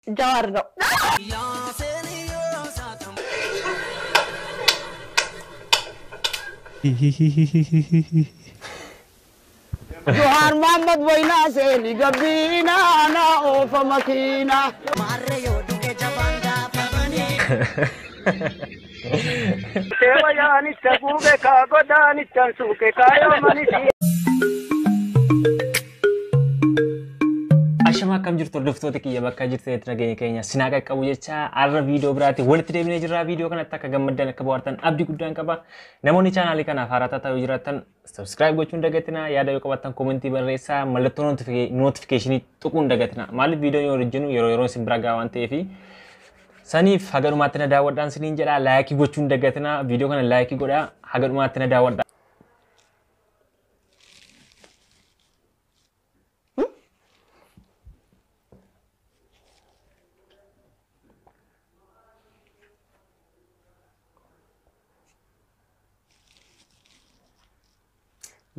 Jawar no. Jawar Muhammad Waina Seni Gabina na ofa makina. Marre yo duke jabanga pabani. Sewa yani tabuge ka godani tansuke kayo manisi. Ashama kam jirtu dhuftoota kiyya bakka jirteetti nageenya keenya sinaa qaqqabu jecha arra viidiyoo biraatti walitti deebinee jirra. Viidiyoo kanatti akka gammaddan akka bohaartan abdii guddaan qaba. Namoonni chaanaalii kanaaf haaraa ta'uu jiraattan subscribe gochuun dagatina, yaada yoo qabaattan komentii barreessaa, mallattoo notificationii tuquun dagatina. Maaliif viidiyoon yoo hojjennu yeroo isin bira gahaa waan ta'eef saniif haga dhumaatti na daawwadhaan siniin jedha. Laayikii gochuun dagatina. Viidiyoo kana laayikii godhaa haga dhumaatti na daawwadhaa.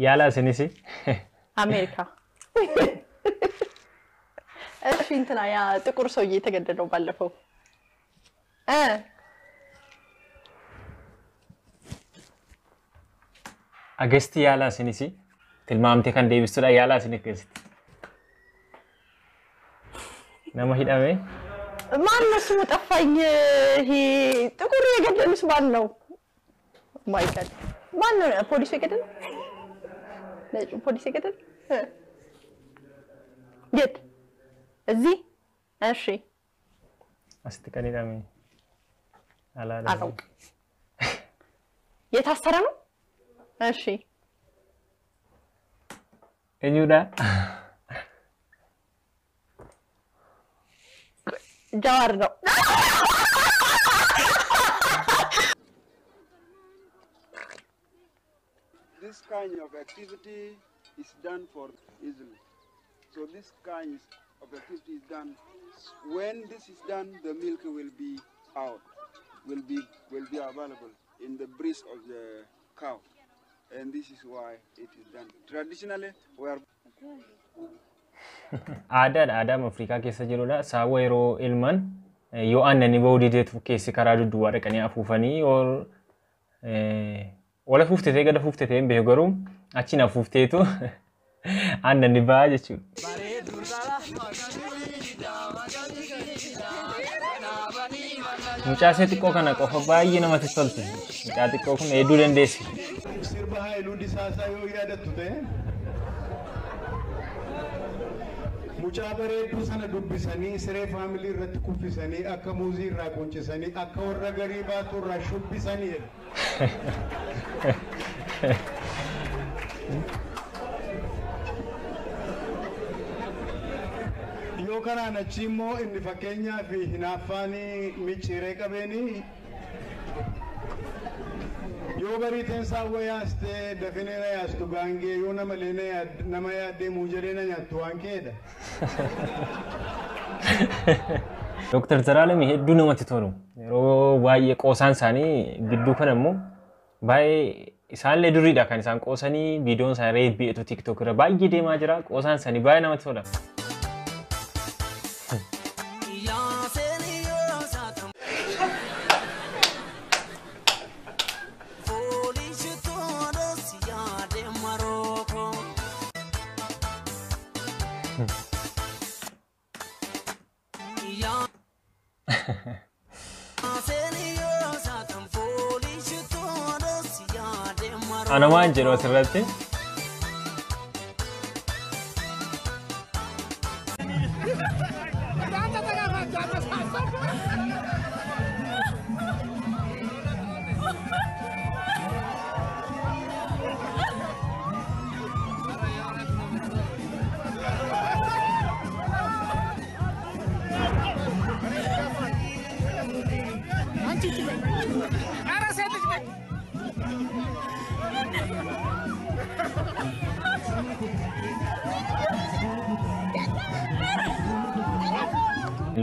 Yala sinisi America. እሺ እንትና ያ ጥቁር ሰውዬ የተገደለው ባለፈው አገስቲ ያላ ሲኒሲ ትልማምቴ ካን ዴቪስቱ ላይ ያላ ሲኒክስ ነማ ሂዳሜ ማን ነው ስሙ ጠፋኝ። ይሄ ጥቁር የገደሉስ ማን ነው? ማይከል ማን ነው? ፖሊስ የገደለው ፖሊስ የገደለው የት? እዚህ እሺ አስተቀኒዳሜ አላላ አለው የታሰረ ነው? እሺ እኙዳ ጃዋር ነው። This kind of activity is done for easily. So this kind of activity is done. When this is done, the milk will be out, will be available in the breast of the cow, and this is why it is done. Traditionally, we are. Aadaa Afrikaa keessa jirudha. Saawwa yeroo ilman yoo aannanii boodideetu keessi karaa dudduwaa dhaqanii afuufanii wala fuuftetee gada fuuftetee hin beeku garuu achiin afuufteetu aannanii ba'aa jechuudha. Mucaa ishee xiqqoo kana qofa baay'ee namatti tolti. Mucaa xiqqoo kun hedduu dandeessi. Sirba haayiluu disaasaa yoo yaadattu ta'e mucaa bareedduu sana dubbisanii siree faamilii irratti kuffisanii akka muuzii irraa quncisanii akka warra garii baatu irraa shubbisanii yoo kanaan achi immoo inni fakkeenyaa fi hinaaffaanii micciiree qabeenii yoo bariiteen saawwa yaastee dafinee na yaastu gaangee yoo nama yaaddee muujaree na nyaattu waan keedha. Dr. Zalaalam hedduu namatti tolu. Yeroo baay'ee qoosaan isaanii gidduu kana immoo baay'ee isaanillee duriidha kan isaan qoosanii viidiyoon isaanii reebbiitu TikTok irra baay'ee deemaa jira. Qoosaan isaanii baay'ee namatti tola. Ana waan jedhu asirratti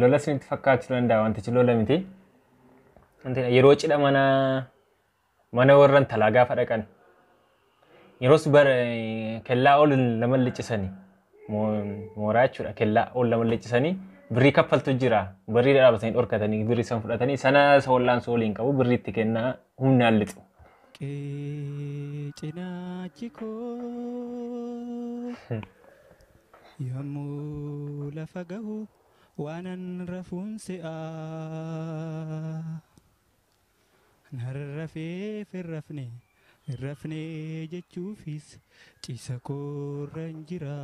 lola sinitti fakkaachuu danda'a wantichi lola miti. Yeroo cidha mana warran talaa gaafa dhaqan yeroos kellaa ol lama liccisanii mooraa jechuudha. Kellaa ol lama liccisanii birrii kaffaltu jira birrii dhaabatanii dhorkatanii birrii san fudhatanii sana soollaan sooliin qabu birrii itti kennaa humnaan lixu. Cinaachi koo yommuu lafa gahu waanan rafuun se'aa narrafeef hin rafne jechuufis ciisa koorran jira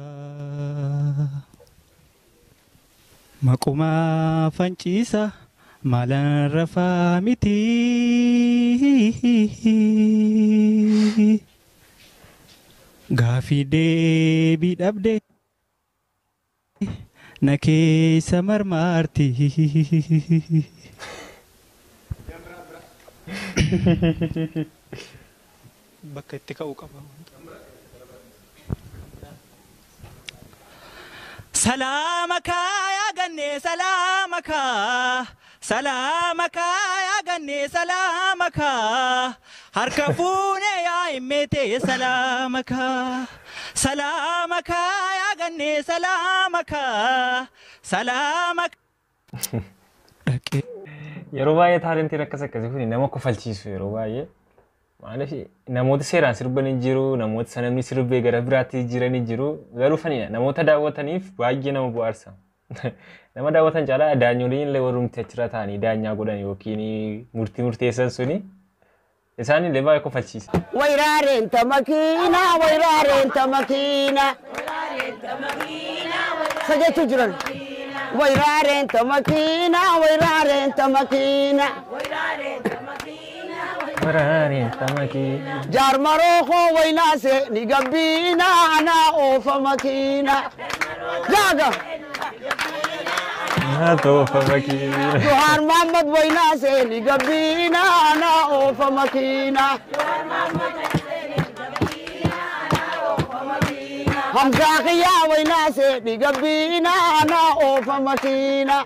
maquma fanciisa maalan rafaa miti gaafii deebii dhabde na keessa marmaarti bakka itti ka'uu qaba. Salaamaka yaa ganne salaamaka salaamaka yaa ganne salaamaka harka fuune yaa himmete salaamaka salaamaka yaa ganne salaamaka salaamaka. Yeroo baay'ee taalentiin akkas akkasii kun nama kofalchiisu yeroo baay'ee. Maaliif namoota seeraan sirbanii jiru namoota sanamni sirbee gara biraatti jiranii jiru garuu faniidha namoota daawwataniif baay'ee nama bohaarsa nama daawwatan caalaa daanyoliin illee warrumti achirra ta'anii daanyaa godhan yookiin murteessan suni isaan illee baay'ee kofalchiisa. Wayraareen ta makiina sajachuu jiran wayraareen ta makiina Wayraareen ta makiina jaar maroko waynaase ni gabbina ana oofa makiina jaaga na toofa makiina Johar Muhammad waynaase ni gabbina ana oofa makiina Hamza Khiya waynaase ni gabbina ana oofa makiina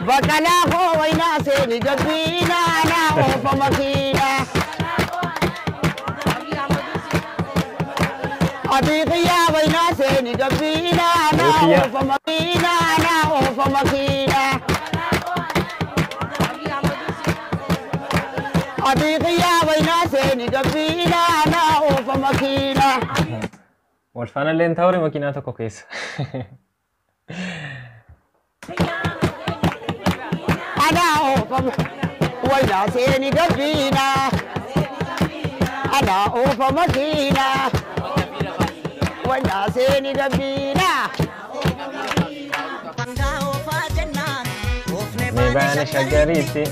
Bakala ho waynaase ni gabbina ana oofa makiina Adiqiya waynaase ni gabbina ana oofa makiina Adiqiya waynaase ni gabbina ana oofa makiina wal faana illee taa'ure makiinaa tokko keessa. Ana oofa waynaase ni gabbina ana oofa makiina waynaase ni gabbina Meebaan shagariitti.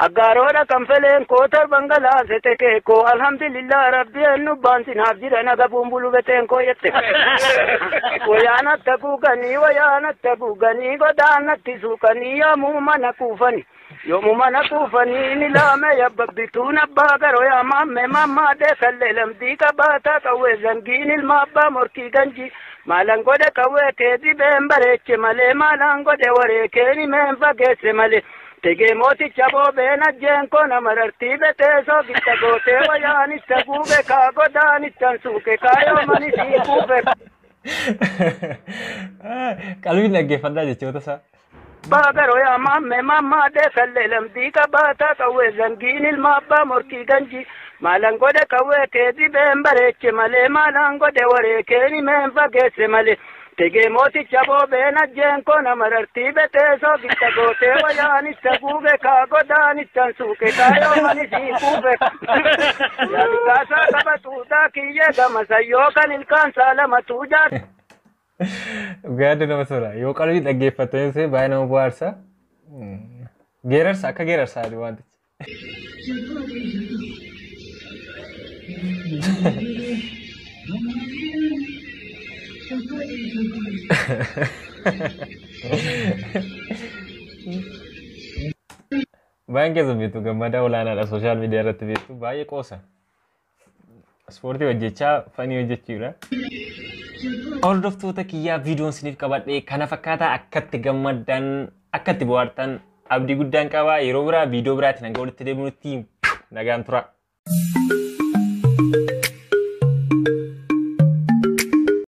Aggaroodha kan feleen kootar bangalaase tekee koo alhamdulillah rabbi ennubbaan sinaaf jira naga bumbulu beteen koo yette wayaanatta guuganii godaanatti suuqanii yoomuu mana kuufanii ni laame yabbabituun abbaa garoo yaa maamme mammaadhee kallee lamdii qabaataa qawwee zangiin ilma abbaa morkii ganjii maalan godhe qawwee keetii been bareeche malee maalan godhe wareekeen himeen fageesse malee Tege mooticha boobeen ajjeenko nama rartii beteesoo gitta gootee wayaanitta guube kaa godaanittan suuke kaayoomanis hiikuufe. Qalbiin dhaggeeffadhaa jechoota isaa. Baagaroo yaa maamme mammaadhee kallee lamdii qabaataa qawwee zangiin ilma abbaa morkii ganjii maalan godhe qawwee keetii been bareeche malee maalan godhe wareekeen himeen fageesse malee. Tege mooticha boobeen ajjeenko nama rartii beteesoo gitta gootee wayaanitta guube kaa godaanittan suuke kaayoomanis hiikuufe. Yaadikaasaa qabatuudhaa kiyyee gamasayyoo kan ilkaan saalamatuu jaati. Gaadda nama tola yoo qalbii dhaggeeffatanii baay'ee nama bohaarsa. Geerarsa akka geerarsaati wantichi. Baay'een keessa beektu gammada olaanaadha sooshaal miidiyaa irratti beektu baay'ee qoosa. Ispoortii hojjechaa fanii hojjechuudha. Hordoftoota kiyyaa viidiyoon isiniif qabadhee kana fakkaataa akkatti gammaddan akkatti bohaartan abdii guddaan qaba. Yeroo biraa viidiyoo biraatiin hanga walitti deebinutti nagaan tura.